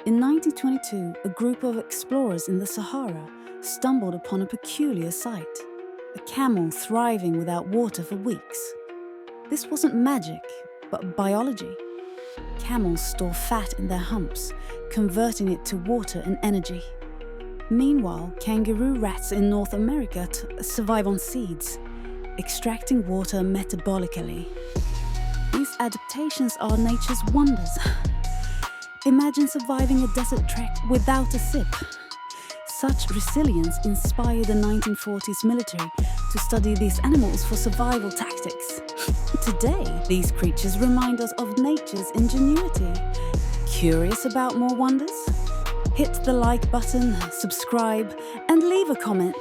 In 1922, a group of explorers in the Sahara stumbled upon a peculiar sight: a camel thriving without water for weeks. This wasn't magic, but biology. Camels store fat in their humps, converting it to water and energy. Meanwhile, kangaroo rats in North America survive on seeds, extracting water metabolically. These adaptations are nature's wonders. Imagine surviving a desert trek without a sip. Such resilience inspired the 1940s military to study these animals for survival tactics. Today, these creatures remind us of nature's ingenuity. Curious about more wonders? Hit the like button, subscribe, and leave a comment.